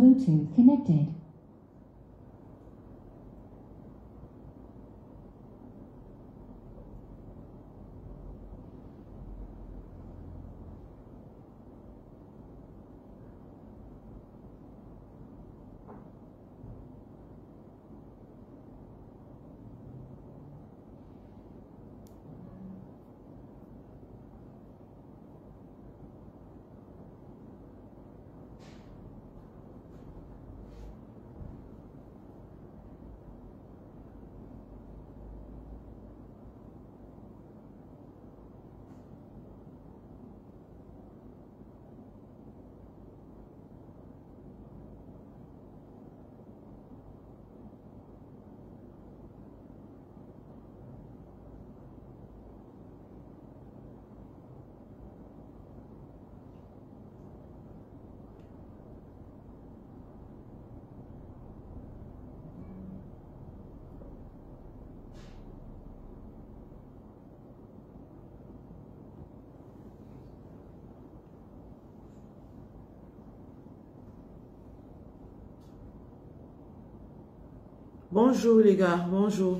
Bluetooth connected. Bonjour les gars, bonjour.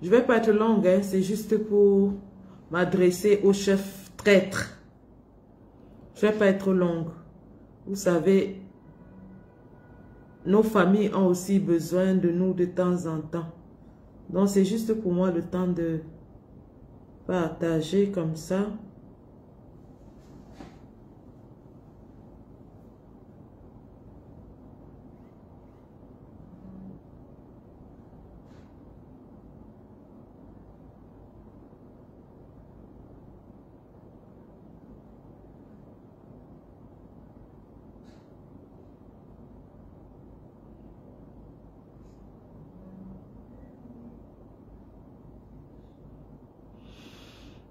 Je vais pas être longue, hein, c'est juste pour m'adresser au chef traître. Je vais pas être longue. Vous savez, nos familles ont aussi besoin de nous de temps en temps. Donc c'est juste pour moi le temps de partager comme ça.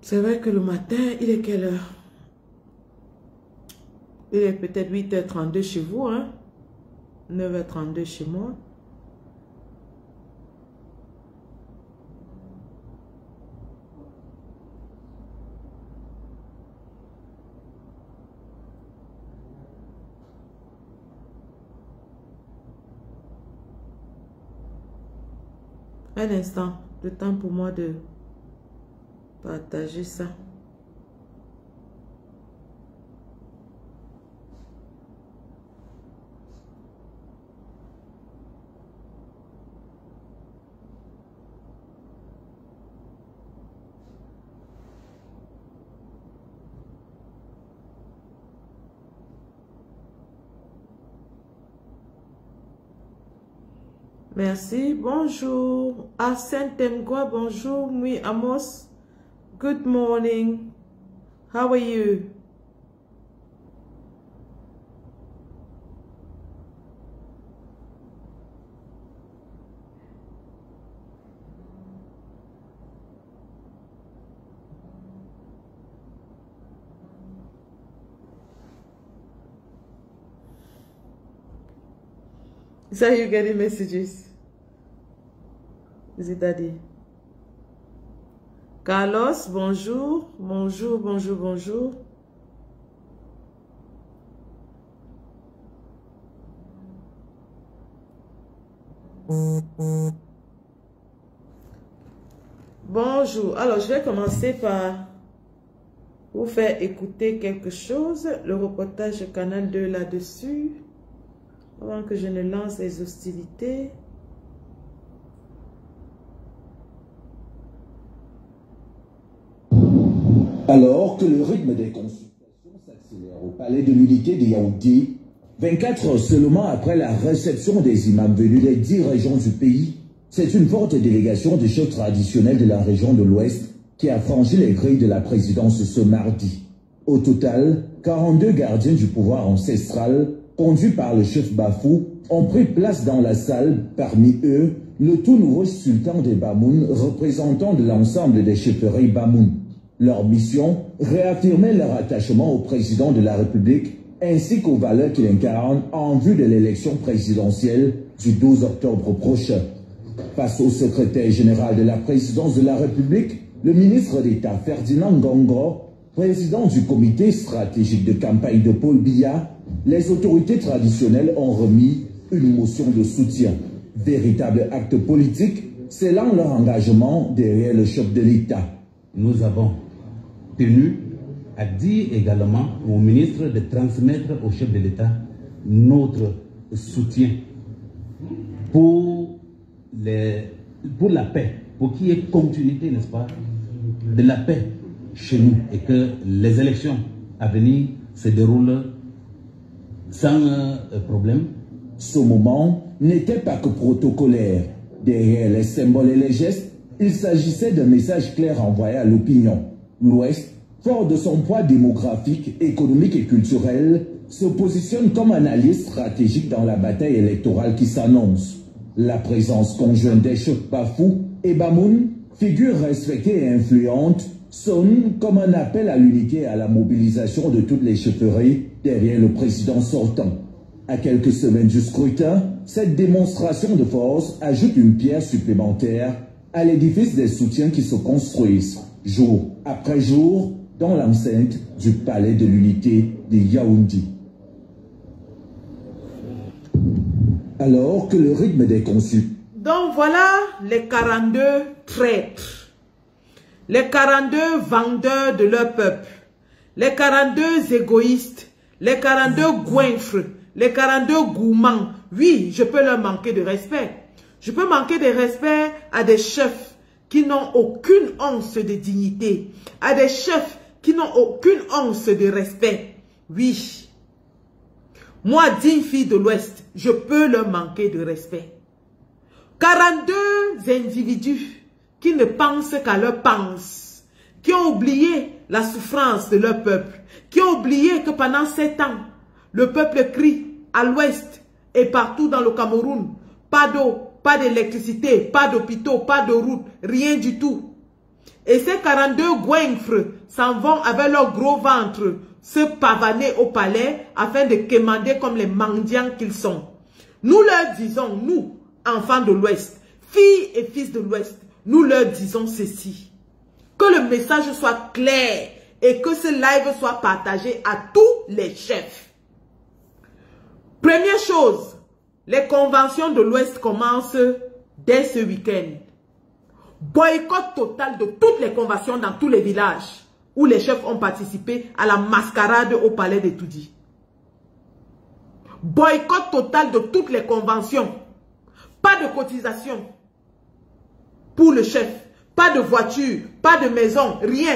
C'est vrai que le matin, il est quelle heure? Il est peut-être 8h32 chez vous, hein? 9h32 chez moi. Un instant, le temps pour moi de partager ça. Merci, bonjour. Arsène Temgwa, bonjour. Oui, Amos. Good morning. How are you? Is that you getting messages? Is it Daddy? Carlos, bonjour. Bonjour, bonjour, bonjour. Bonjour. Alors, je vais commencer par vous faire écouter quelque chose. Le reportage Canal 2 là-dessus. Avant que je ne lance les hostilités. Alors que le rythme des consultations s'accélère au palais de l'unité de Yaoundé, 24 heures seulement après la réception des imams venus des 10 régions du pays, c'est une forte délégation de chefs traditionnels de la région de l'Ouest qui a franchi les grilles de la présidence ce mardi. Au total, 42 gardiens du pouvoir ancestral, conduits par le chef Bafou, ont pris place dans la salle, parmi eux, le tout nouveau sultan des Bamoun, représentant de l'ensemble des chefferies Bamoun. Leur mission, réaffirmer leur attachement au président de la République ainsi qu'aux valeurs qu'il incarne en vue de l'élection présidentielle du 12 octobre prochain. Face au secrétaire général de la présidence de la République, le ministre d'État Ferdinand Ngongo, président du comité stratégique de campagne de Paul Biya, les autorités traditionnelles ont remis une motion de soutien. Véritable acte politique, scellant leur engagement derrière le chef de l'État. Nous avons tenu à dire également au ministre de transmettre au chef de l'État notre soutien pour la paix, pour qu'il y ait continuité, n'est-ce pas, de la paix chez nous et que les élections à venir se déroulent sans problème. Ce moment n'était pas que protocolaire. Derrière les symboles et les gestes, il s'agissait d'un message clair envoyé à l'opinion. L'Ouest, fort de son poids démographique, économique et culturel, se positionne comme un allié stratégique dans la bataille électorale qui s'annonce. La présence conjointe des chefs Bafou et Bamoun, figures respectées et influentes, sonne comme un appel à l'unité et à la mobilisation de toutes les chefferies derrière le président sortant. À quelques semaines du scrutin, cette démonstration de force ajoute une pierre supplémentaire à l'édifice des soutiens qui se construisent, jour après jour, dans l'enceinte du palais de l'unité de Yaoundé. Alors que le rythme des conçus. Donc voilà les 42 traîtres, les 42 vendeurs de leur peuple, les 42 égoïstes, les 42 goinfres, les 42 gourmands. Oui, je peux leur manquer de respect. Je peux manquer de respect à des chefs qui n'ont aucune once de dignité, à des chefs qui n'ont aucune once de respect. Oui. Moi, digne fille de l'Ouest, je peux leur manquer de respect. 42 individus qui ne pensent qu'à leur pensée, qui ont oublié la souffrance de leur peuple, qui ont oublié que pendant 7 ans, le peuple crie à l'Ouest et partout dans le Cameroun, pas d'eau, pas d'électricité, pas d'hôpitaux, pas de route, rien du tout. Et ces 42 goinfres s'en vont avec leur gros ventre se pavaner au palais afin de quémander comme les mendiants qu'ils sont. Nous leur disons, nous, enfants de l'Ouest, filles et fils de l'Ouest, nous leur disons ceci. Que le message soit clair et que ce live soit partagé à tous les chefs. Première chose, les conventions de l'Ouest commencent dès ce week-end. Boycott total de toutes les conventions dans tous les villages où les chefs ont participé à la mascarade au palais de Toudi. Boycott total de toutes les conventions. Pas de cotisation pour le chef. Pas de voiture, pas de maison, rien.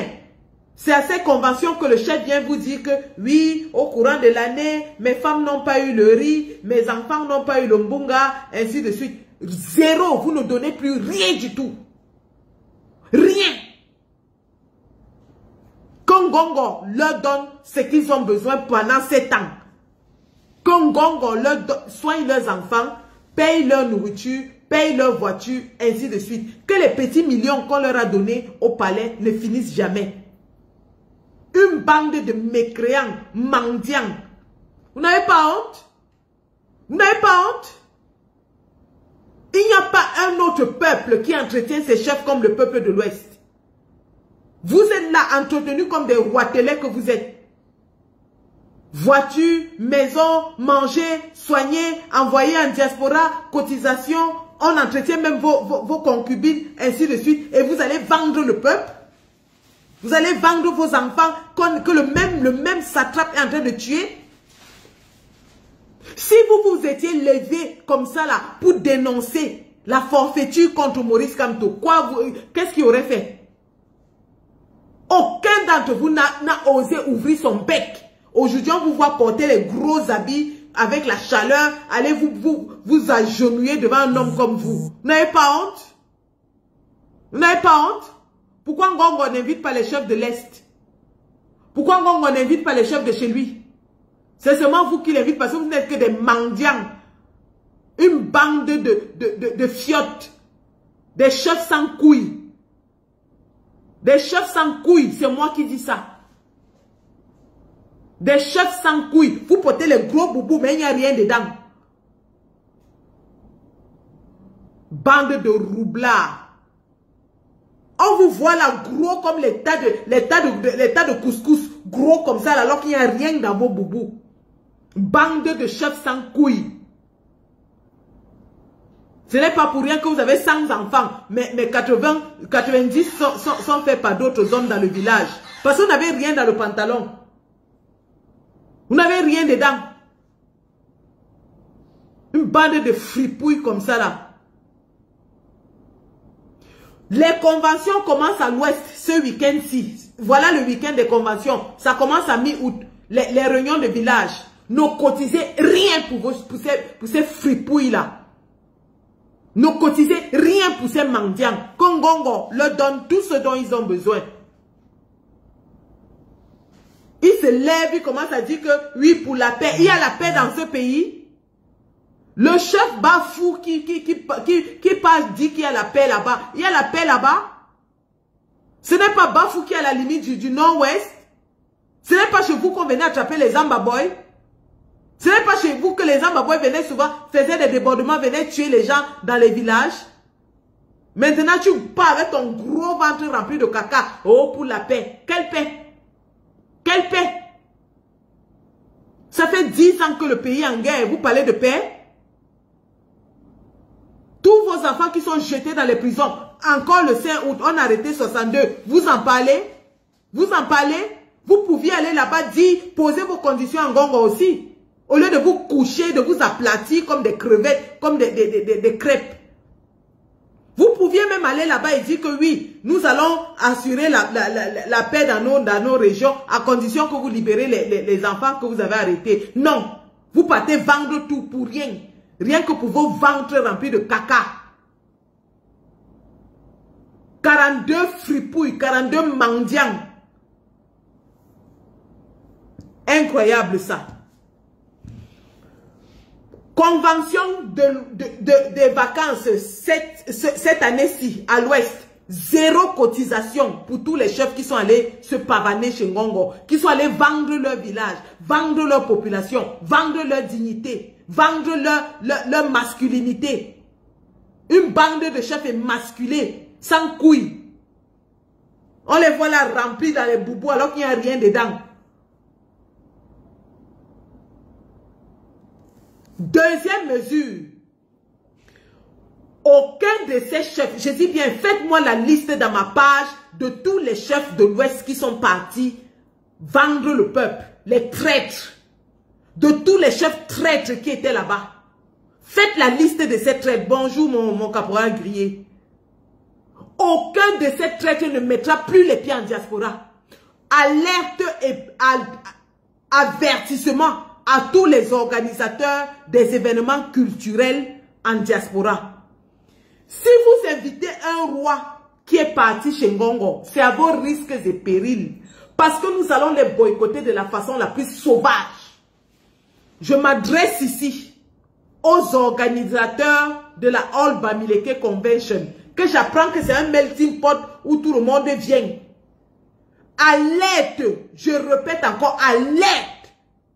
C'est à ces conventions que le chef vient vous dire que oui, au courant de l'année, mes femmes n'ont pas eu le riz, mes enfants n'ont pas eu le mbunga, ainsi de suite. Zéro, vous ne donnez plus rien du tout. Rien. Kongongo leur donne ce qu'ils ont besoin pendant 7 ans. Kongongo leur soigne leurs enfants, paye leur nourriture, paye leur voiture, ainsi de suite. Que les petits millions qu'on leur a donnés au palais ne finissent jamais. Une bande de mécréants, mendiants. Vous n'avez pas honte? Vous n'avez pas honte? Il n'y a pas un autre peuple qui entretient ses chefs comme le peuple de l'Ouest. Vous êtes là entretenus comme des roitelets que vous êtes. Voiture, maison, manger, soigner, envoyer en diaspora, cotisation, on entretient même vos concubines, ainsi de suite. Et vous allez vendre le peuple. Vous allez vendre vos enfants que le même satrape est en train de tuer. Si vous vous étiez levé comme ça là pour dénoncer la forfaiture contre Maurice Kamto, qu'est-ce qu'il aurait fait? Aucun d'entre vous n'a osé ouvrir son bec. Aujourd'hui, on vous voit porter les gros habits avec la chaleur. Allez vous agenouiller devant un homme comme vous. Vous n'avez pas honte? Vous n'avez pas honte? Pourquoi Ngongo n'invite pas les chefs de l'Est? Pourquoi Ngongo n'invite pas les chefs de chez lui? C'est seulement vous qui l'invitez parce que vous n'êtes que des mendiants. Une bande de fiottes. Des chefs sans couilles. Des chefs sans couilles, c'est moi qui dis ça. Des chefs sans couilles. Vous portez les gros boubous, mais il n'y a rien dedans. Bande de roublards. On vous voit là gros comme les tas de couscous. Gros comme ça, alors qu'il n'y a rien dans vos boubous. Bande de chefs sans couilles. Ce n'est pas pour rien que vous avez 100 enfants, mais 90 sont faits par d'autres hommes dans le village. Parce que vous n'avez rien dans le pantalon. Vous n'avez rien dedans. Une bande de fripouilles comme ça là. Les conventions commencent à l'ouest ce week-end-ci. Voilà le week-end des conventions. Ça commence à mi-août. Les réunions de village. Ne cotisez rien pour ces fripouilles là. Ne cotisez rien pour ces mendiants. Kongongo leur donne tout ce dont ils ont besoin. Ils se lèvent, ils commencent à dire que oui, pour la paix. Il y a la paix dans ce pays. Le chef Bafou qui passe dit qu'il y a la paix là-bas. Il y a la paix là-bas. Ce n'est pas Bafou qui est à la limite du nord-ouest. Ce n'est pas chez vous qu'on venait attraper les Ambaboy. Ce n'est pas chez vous que les Ambaboy venaient souvent, faisaient des débordements, venaient tuer les gens dans les villages. Maintenant, tu pars avec ton gros ventre rempli de caca. Oh, pour la paix. Quelle paix? Quelle paix? Ça fait 10 ans que le pays est en guerre. Vous parlez de paix? Tous vos enfants qui sont jetés dans les prisons, encore le 5 août, on a arrêté 62. Vous en parlez? Vous en parlez? Vous pouviez aller là-bas dire, poser vos conditions en Gongo aussi. Au lieu de vous coucher, de vous aplatir comme des crevettes, comme des crêpes. Vous pouviez même aller là-bas et dire que oui, nous allons assurer la paix dans nos régions à condition que vous libérez les enfants que vous avez arrêtés. Non, vous partez vendre tout pour rien. Rien que pour vos ventres remplis de caca. 42 fripouilles, 42 mendiants. Incroyable ça. Convention des vacances cette année-ci à l'ouest. 0 cotisation pour tous les chefs qui sont allés se pavaner chez Ngongo, qui sont allés vendre leur village, vendre leur population, vendre leur dignité, vendre leur masculinité. Une bande de chefs émasculés, sans couilles. On les voit là remplis dans les boubous alors qu'il n'y a rien dedans. Deuxième mesure. Aucun de ces chefs, je dis bien, faites-moi la liste dans ma page de tous les chefs de l'Ouest qui sont partis vendre le peuple, les traîtres, de tous les chefs traîtres qui étaient là-bas. Faites la liste de ces traîtres. Bonjour mon caporal grillé. Aucun de ces traîtres ne mettra plus les pieds en diaspora. Alerte et avertissement à tous les organisateurs des événements culturels en diaspora. Si vous invitez un roi qui est parti chez Ngongo, c'est à vos risques et périls. Parce que nous allons les boycotter de la façon la plus sauvage. Je m'adresse ici aux organisateurs de la All Bamileke Convention, que j'apprends que c'est un melting pot où tout le monde vient. Alerte, je répète encore, alerte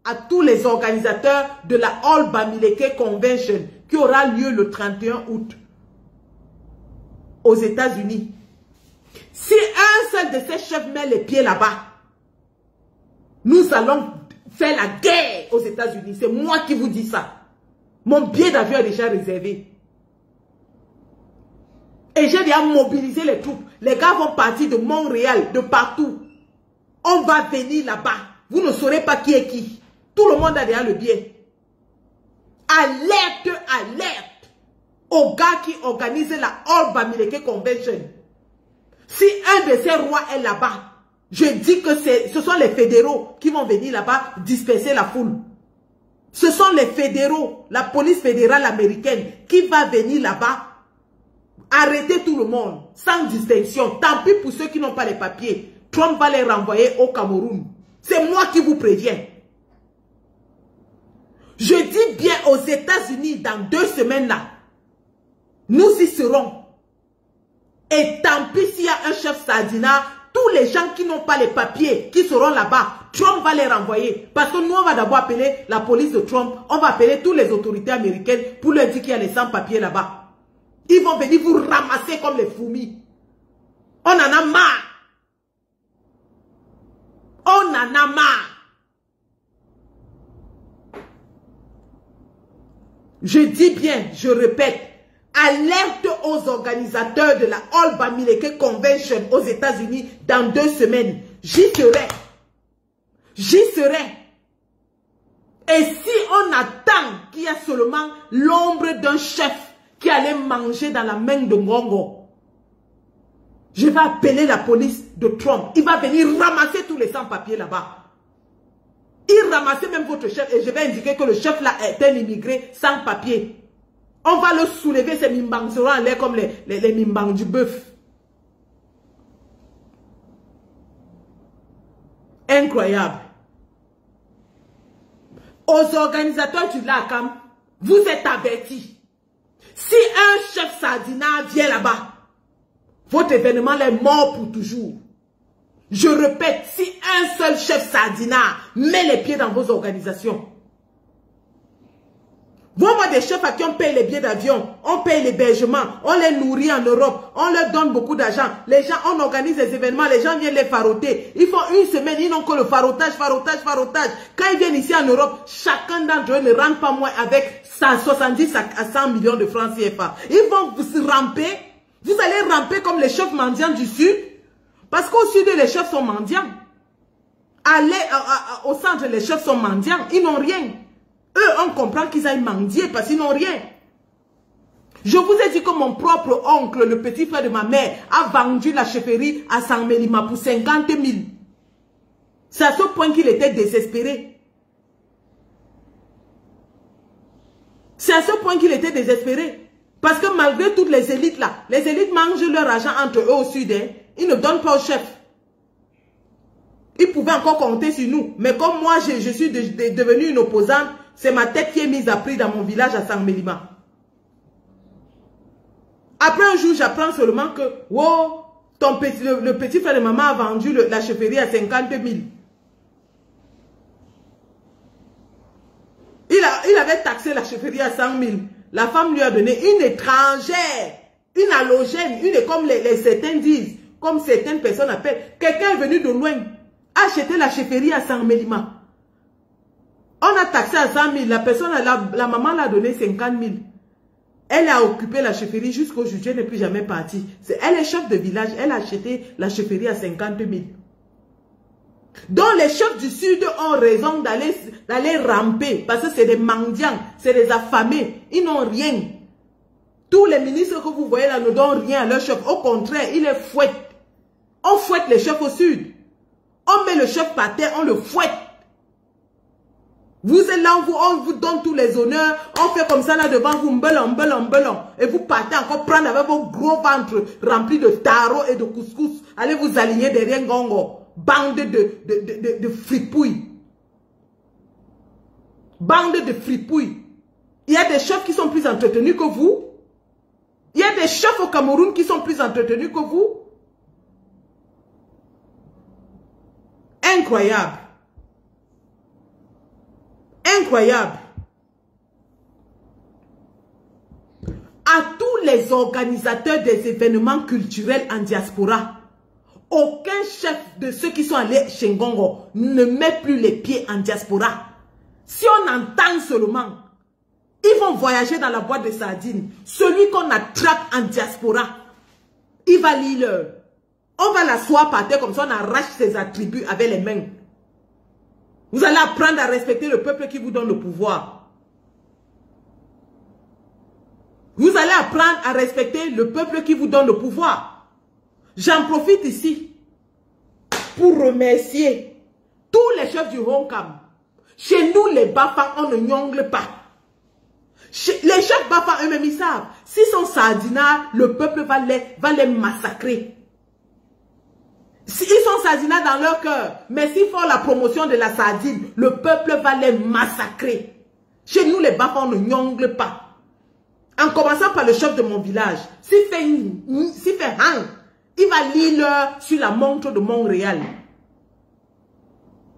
à tous les organisateurs de la All Bamileke Convention qui aura lieu le 31 août aux États-Unis. Si un seul de ces chefs met les pieds là-bas, nous allons faire la guerre aux États-Unis. C'est moi qui vous dis ça. Mon billet d'avion est déjà réservé. Et j'ai déjà mobilisé les troupes. Les gars vont partir de Montréal, de partout. On va venir là-bas. Vous ne saurez pas qui est qui. Tout le monde a déjà le billet. Alerte, alerte aux gars qui organisent la All Bamileke Convention. Si un de ces rois est là-bas, je dis que ce sont les fédéraux qui vont venir là-bas disperser la foule. Ce sont les fédéraux, la police fédérale américaine qui va venir là-bas arrêter tout le monde sans distinction. Tant pis pour ceux qui n'ont pas les papiers. Trump va les renvoyer au Cameroun. C'est moi qui vous préviens. Je dis bien aux États-Unis dans 2 semaines là, nous y serons. Et tant pis s'il y a un chef Sardina, tous les gens qui n'ont pas les papiers, qui seront là-bas, Trump va les renvoyer. Parce que nous, on va d'abord appeler la police de Trump, on va appeler toutes les autorités américaines pour leur dire qu'il y a les sans-papiers là-bas. Ils vont venir vous ramasser comme les fourmis. On en a marre. On en a marre. Je dis bien, je répète, alerte aux organisateurs de la All Bamileke Convention aux États-Unis dans 2 semaines. J'y serai. J'y serai. Et si on attend qu'il y a seulement l'ombre d'un chef qui allait manger dans la main de Ngongo, je vais appeler la police de Trump. Il va venir ramasser tous les sans-papiers là-bas. Il ramassait même votre chef et je vais indiquer que le chef là est un immigré sans papier. On va le soulever, ces mimbangs seront en l'air comme les mimbangs du bœuf. Incroyable. Aux organisateurs du LACAM, vous êtes avertis. Si un chef Sardina vient là-bas, votre événement est mort pour toujours. Je répète, si un seul chef Sardina met les pieds dans vos organisations, vous voyez des chefs à qui on paye les billets d'avion, on paye l'hébergement, on les nourrit en Europe, on leur donne beaucoup d'argent. Les gens, on organise des événements, les gens viennent les faroter. Ils font 1 semaine, ils n'ont que le farotage. Quand ils viennent ici en Europe, chacun d'entre eux ne rentre pas moins avec 70 à 100 millions de francs CFA. Ils vont vous ramper, vous allez ramper comme les chefs mendiants du Sud, parce qu'au Sud, les chefs sont mendiants. Au centre, les chefs sont mendiants, ils n'ont rien. Eux, on comprend qu'ils aillent mendier parce qu'ils n'ont rien. Je vous ai dit que mon propre oncle, le petit frère de ma mère, a vendu la chefferie à Sangmelima pour 50 000. C'est à ce point qu'il était désespéré. C'est à ce point qu'il était désespéré. Parce que malgré toutes les élites là, les élites mangent leur argent entre eux au Sud. Hein, ils ne donnent pas au chef. Ils pouvaient encore compter sur nous. Mais comme moi, je suis devenue une opposante, c'est ma tête qui est mise à prix dans mon village à Sangmelima. Après un jour, j'apprends seulement que wow, le petit frère de maman a vendu la chefferie à 50 000. Il avait taxé la chefferie à 100 000. La femme lui a donné une étrangère, une halogène, comme certains disent, comme certaines personnes appellent. Quelqu'un est venu de loin, acheter la chefferie à Sangmelima. On a taxé à 100 000. La personne, la maman l'a donné 50 000. Elle a occupé la chefferie jusqu'au jour, elle n'est plus jamais partie. Elle est chef de village, elle a acheté la chefferie à 50 000. Donc les chefs du Sud ont raison d'aller ramper, parce que c'est des mendiants, c'est des affamés, ils n'ont rien. Tous les ministres que vous voyez là ne donnent rien à leur chef, au contraire, ils les fouettent. On fouette les chefs au Sud. On met le chef par terre, on le fouette. Vous êtes là, on vous donne tous les honneurs, on fait comme ça là devant vous, mbelon, et vous partez encore prendre avec vos gros ventres remplis de taro et de couscous, allez vous aligner derrière Ngongo, bande de fripouilles. Bande de fripouilles. Il y a des chefs qui sont plus entretenus que vous. Il y a des chefs au Cameroun qui sont plus entretenus que vous. Incroyable. Incroyable. À tous les organisateurs des événements culturels en diaspora, aucun chef de ceux qui sont allés chez Ngongo ne met plus les pieds en diaspora. Si on entend seulement, ils vont voyager dans la boîte de sardines. Celui qu'on attrape en diaspora, il va lire. On va l'asseoir par terre comme ça, on arrache ses attributs avec les mains. Vous allez apprendre à respecter le peuple qui vous donne le pouvoir. Vous allez apprendre à respecter le peuple qui vous donne le pouvoir. J'en profite ici pour remercier tous les chefs du Honkam. Chez nous, les Bafa, on ne nyongle pas. Les chefs Bafa eux-mêmes, ils savent. S'ils sont sardinards, le peuple va les massacrer. Ils sont sardinards dans leur cœur, mais s'ils font la promotion de la sardine, le peuple va les massacrer. Chez nous, les Bafa, on ne nyongle pas. En commençant par le chef de mon village, s'il fait hang, il va lire sur la montre de Montréal.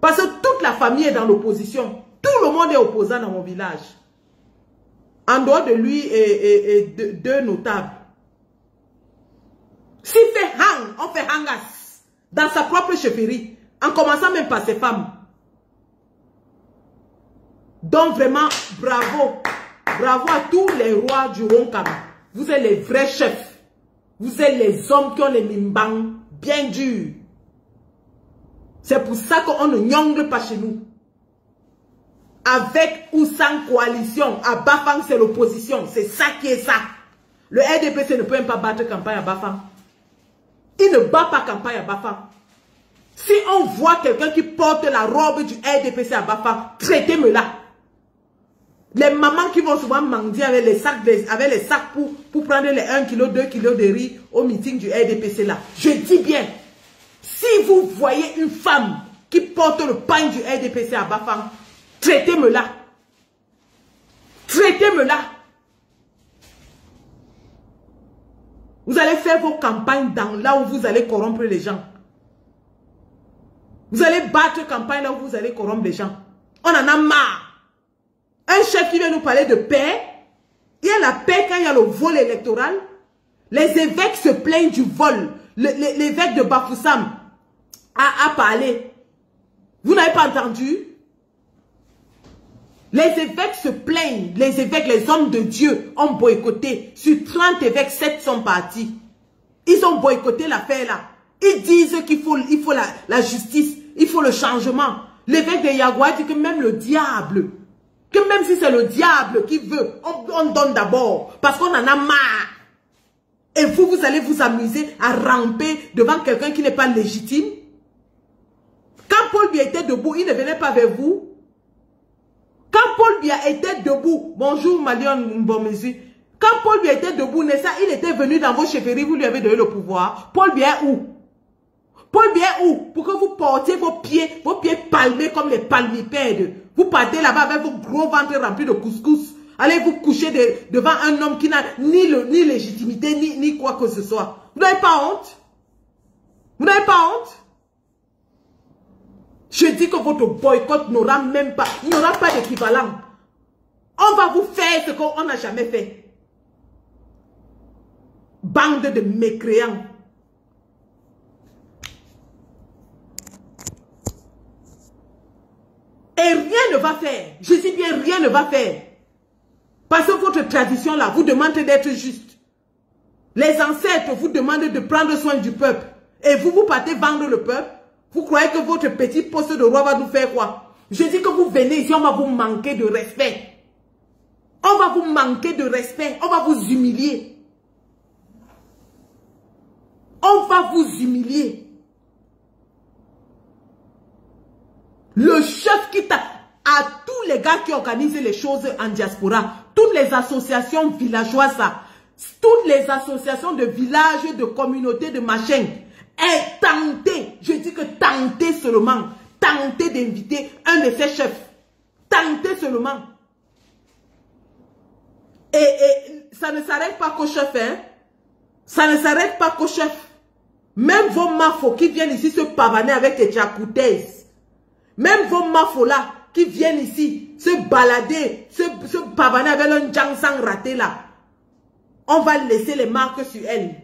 Parce que toute la famille est dans l'opposition. Tout le monde est opposant dans mon village. En dehors de lui et deux notables. S'il fait hang, on fait hangas. Dans sa propre chefferie. En commençant même par ses femmes. Donc vraiment, bravo. Bravo à tous les rois du Honkam. Vous êtes les vrais chefs. Vous êtes les hommes qui ont les mimbang bien durs. C'est pour ça qu'on ne nyongle pas chez nous. Avec ou sans coalition, à Bafang, c'est l'opposition. C'est ça qui est ça. Le RDPC ne peut même pas battre campagne à Bafang. Il ne bat pas campagne à Bafang. Si on voit quelqu'un qui porte la robe du RDPC à Bafang, traitez-moi là. Les mamans qui vont souvent mendier avec les sacs pour prendre les 1 kg, 2 kg de riz au meeting du RDPC là. Je dis bien, si vous voyez une femme qui porte le pain du RDPC à Bafang, traitez-moi là. Traitez-moi là. Vous allez faire vos campagnes dans là où vous allez corrompre les gens. Vous allez battre campagne là où vous allez corrompre les gens. On en a marre. Un chef qui vient nous parler de paix. Il y a la paix quand il y a le vol électoral. Les évêques se plaignent du vol. L'évêque de Bafoussam a parlé. Vous n'avez pas entendu? Les évêques se plaignent. Les évêques, les hommes de Dieu ont boycotté. Sur 30 évêques, 7 sont partis. Ils ont boycotté l'affaire là. Ils disent qu'il faut la justice. Il faut le changement. L'évêque de Yagua dit que même le diable, que même si c'est le diable qui veut, on donne d'abord. Parce qu'on en a marre. Et vous allez vous amuser à ramper devant quelqu'un qui n'est pas légitime. Quand Paul Biya était debout, il ne venait pas vers vous. Quand Paul Biya était debout, bonjour Malion Mbomezu, quand Paul Biya était debout, il était venu dans vos chefferies, vous lui avez donné le pouvoir. Paul Biya où? Paul Biya où? Pour que vous portiez vos pieds palmés comme les palmipèdes. Vous partez là-bas avec vos gros ventres remplis de couscous. Allez vous coucher devant un homme qui n'a ni légitimité, ni quoi que ce soit. Vous n'avez pas honte? Vous n'avez pas honte? Je dis que votre boycott n'aura même pas, il n'y aura pas d'équivalent. On va vous faire ce qu'on n'a jamais fait. Bande de mécréants. Et rien ne va faire. Je dis bien rien ne va faire. Parce que votre tradition là vous demande d'être juste. Les ancêtres vous demandent de prendre soin du peuple. Et vous partez vendre le peuple. Vous croyez que votre petit poste de roi va nous faire quoi? Je dis que vous venez ici, on va vous manquer de respect. On va vous manquer de respect. On va vous humilier. On va vous humilier. Le chef qui t'a... À tous les gars qui organisent les choses en diaspora, toutes les associations villageoises, toutes les associations de villages, de communautés, de machin, est tenté, je dis que tentez seulement, tentez d'inviter un de ces chefs. Tentez seulement. Et ça ne s'arrête pas qu'au chef, hein. Ça ne s'arrête pas qu'au chef. Même vos mafos qui viennent ici se pavaner avec les tchakoutaises, même vos mafos là, qui viennent ici se balader, se pavaner avec un jangsang raté là, on va laisser les marques sur elle.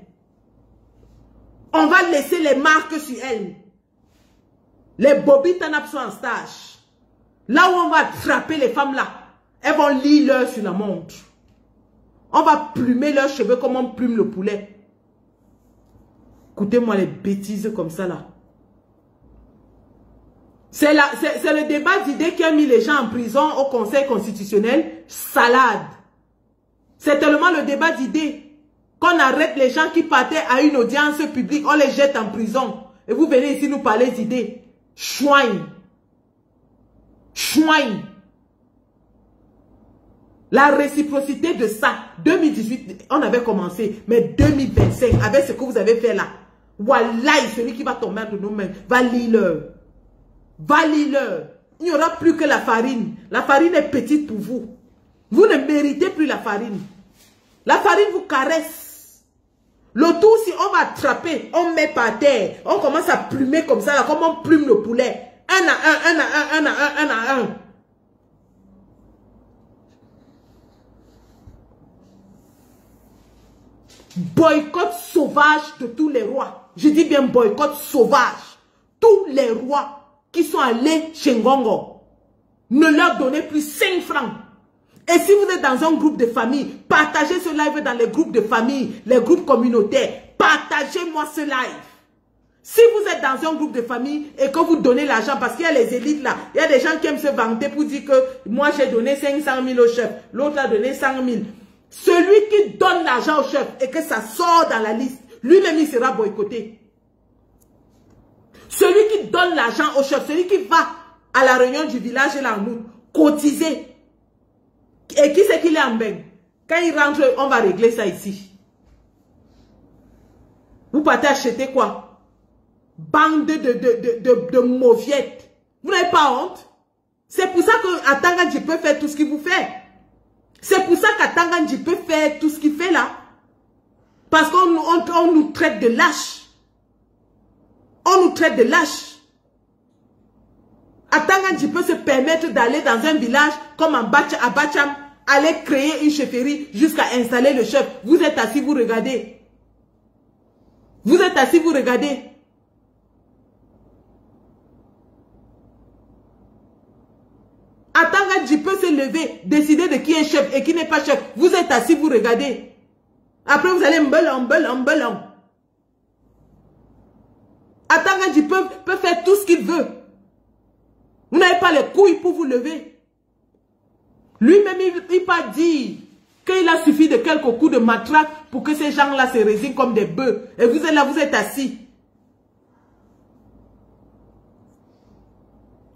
On va laisser les marques sur elle. Les Bobby Tanap sont en stage. Là où on va attraper les femmes là, elles vont lire l'heure sur la montre. On va plumer leurs cheveux comme on plume le poulet. Écoutez-moi les bêtises comme ça là. C'est le débat d'idées qui a mis les gens en prison au Conseil constitutionnel. Salade. C'est tellement le débat d'idées qu'on arrête les gens qui partaient à une audience publique, on les jette en prison. Et vous venez ici nous parler d'idées. Chouin. Chouin. La réciprocité de ça, 2018, on avait commencé, mais 2025, avec ce que vous avez fait là, wallahi, celui qui va tomber entre nos mains, va lire-leur. Va lire-leur. Il n'y aura plus que la farine. La farine est petite pour vous. Vous ne méritez plus la farine. La farine vous caresse. Le tout, si on va attraper, on met par terre, on commence à plumer comme ça, là, comme on plume le poulet. Un à un. Boycott sauvage de tous les rois. Je dis bien boycott sauvage. Tous les rois qui sont allés chez Ngongo, ne leur donnez plus 5 francs. Et si vous êtes dans un groupe de famille, partagez ce live dans les groupes de famille, les groupes communautaires. Partagez-moi ce live. Si vous êtes dans un groupe de famille et que vous donnez l'argent, parce qu'il y a les élites là, il y a des gens qui aiment se vanter pour dire que moi j'ai donné 500 000 au chef, l'autre a donné 100 000. Celui qui donne l'argent au chef et que ça sort dans la liste, lui-même il sera boycotté. Celui qui donne l'argent au chef, celui qui va à la réunion du village et là, nous, cotiser. Et qui c'est qu'il est en bain? Quand il rentre, on va régler ça ici. Vous partez acheter quoi? Bande de mauviettes. Vous n'avez pas honte? C'est pour ça qu'Atanga peut faire tout ce qu'il vous fait. C'est pour ça qu'Atanga peut faire tout ce qu'il fait là. Parce qu'on nous traite de lâches. On nous traite de lâches. Atanga peut se permettre d'aller dans un village comme à Bacham, aller créer une chefferie jusqu'à installer le chef. Vous êtes assis, vous regardez. Vous êtes assis, vous regardez. Atanga peut se lever, décider de qui est chef et qui n'est pas chef. Vous êtes assis, vous regardez. Après, vous allez mbelon. Atanga peut faire tout ce qu'il veut. Vous n'avez pas les couilles pour vous lever. Lui-même, il ne peut pas dire qu'il a suffi de quelques coups de matraque pour que ces gens-là se résignent comme des bœufs. Et vous êtes là, vous êtes assis.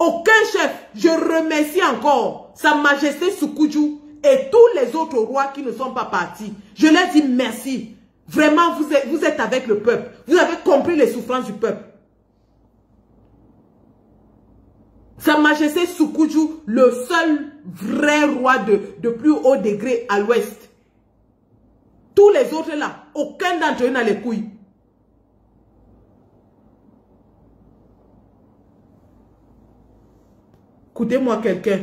Aucun chef, je remercie encore Sa Majesté Soukoudjou et tous les autres rois qui ne sont pas partis. Je leur dis merci. Vraiment, vous êtes avec le peuple. Vous avez compris les souffrances du peuple. Sa Majesté Soukoudjou, le seul vrai roi de plus haut degré à l'ouest. Tous les autres là, aucun d'entre eux n'a les couilles. Écoutez-moi quelqu'un.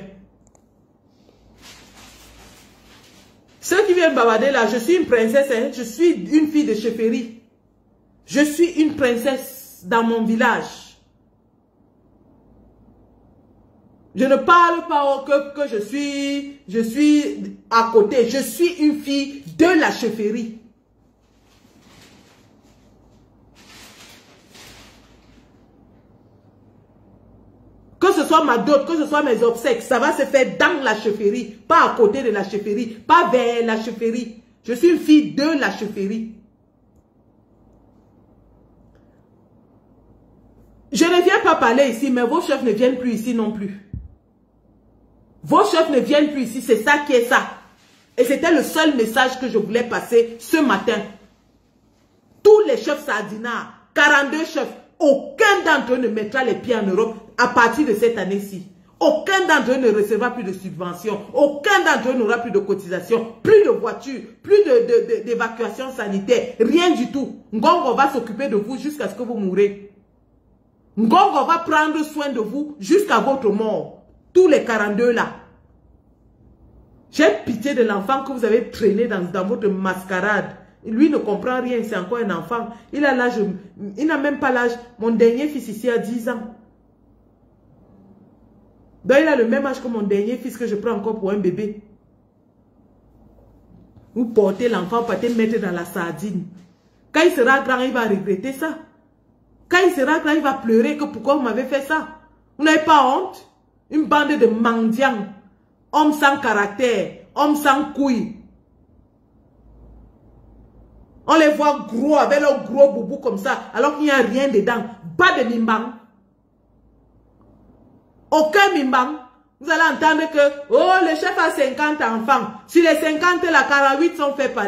Ceux qui viennent bavarder là, je suis une princesse, hein? Je suis une fille de chefferie. Je suis une princesse dans mon village. Je ne parle pas que je suis à côté. Je suis une fille de la chefferie. Que ce soit ma dot, que ce soit mes obsèques, ça va se faire dans la chefferie, pas à côté de la chefferie, pas vers la chefferie. Je suis une fille de la chefferie. Je ne viens pas parler ici, mais vos chefs ne viennent plus ici non plus. Vos chefs ne viennent plus ici, c'est ça qui est ça. Et c'était le seul message que je voulais passer ce matin. Tous les chefs sardinards, 42 chefs, aucun d'entre eux ne mettra les pieds en Europe à partir de cette année-ci. Aucun d'entre eux ne recevra plus de subventions. Aucun d'entre eux n'aura plus de cotisations, plus de voitures, plus d'évacuation sanitaire, rien du tout. Ngongo va s'occuper de vous jusqu'à ce que vous mourrez. Ngongo va prendre soin de vous jusqu'à votre mort. Tous les 42 là. J'ai pitié de l'enfant que vous avez traîné dans votre mascarade. Lui ne comprend rien, c'est encore un enfant. Il a l'âge, il n'a même pas l'âge. Mon dernier fils ici a 10 ans. Donc il a le même âge que mon dernier fils que je prends encore pour un bébé. Vous portez l'enfant, partez mettre dans la sardine. Quand il sera grand, il va regretter ça. Quand il sera grand, il va pleurer que pourquoi vous m'avez fait ça. Vous n'avez pas honte? Une bande de mendiants, hommes sans caractère, hommes sans couilles. On les voit gros, avec leurs gros boubou comme ça, alors qu'il n'y a rien dedans. Pas de mimbang. Aucun mimbang. Vous allez entendre que, oh, le chef a 50 enfants. Sur les 50, la 48 sont faits par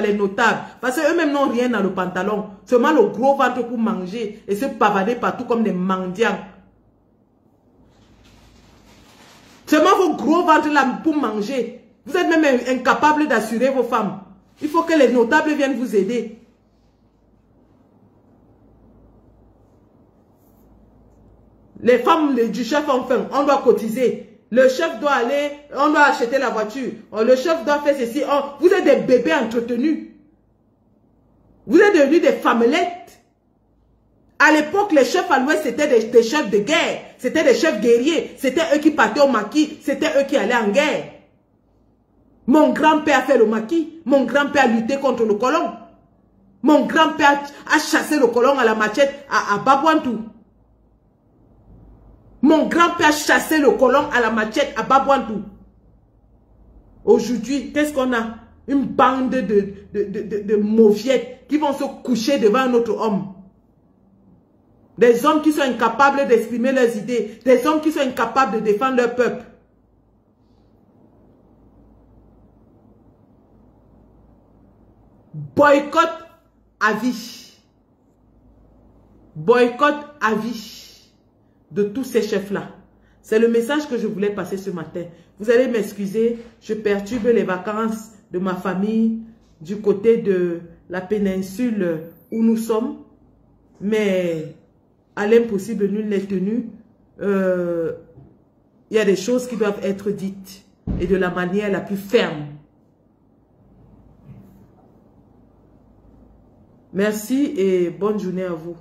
les notables. Parce qu'eux-mêmes n'ont rien dans le pantalon. Seulement le gros ventre pour manger et se pavader partout comme des mendiants. Seulement vos gros ventres là pour manger. Vous êtes même incapable d'assurer vos femmes. Il faut que les notables viennent vous aider. Les femmes du chef ont faim, on doit cotiser. Le chef doit aller, on doit acheter la voiture. Le chef doit faire ceci. Vous êtes des bébés entretenus. Vous êtes devenus des femmelettes. À l'époque, les chefs à l'ouest, c'était des chefs de guerre. C'était des chefs guerriers. C'était eux qui partaient au maquis. C'était eux qui allaient en guerre. Mon grand-père a fait le maquis. Mon grand-père a lutté contre le colon. Mon grand-père a chassé le colon à la machette à Babouantou. Mon grand-père a chassé le colon à la machette à Babouantou. Aujourd'hui, qu'est-ce qu'on a? Une bande de mauviettes qui vont se coucher devant un autre homme. Des hommes qui sont incapables d'exprimer leurs idées. Des hommes qui sont incapables de défendre leur peuple. Boycott à vie. Boycott à vie de tous ces chefs-là. C'est le message que je voulais passer ce matin. Vous allez m'excuser, je perturbe les vacances de ma famille du côté de la péninsule où nous sommes. Mais à l'impossible, nul n'est tenu. Il y a des choses qui doivent être dites et de la manière la plus ferme. Merci et bonne journée à vous.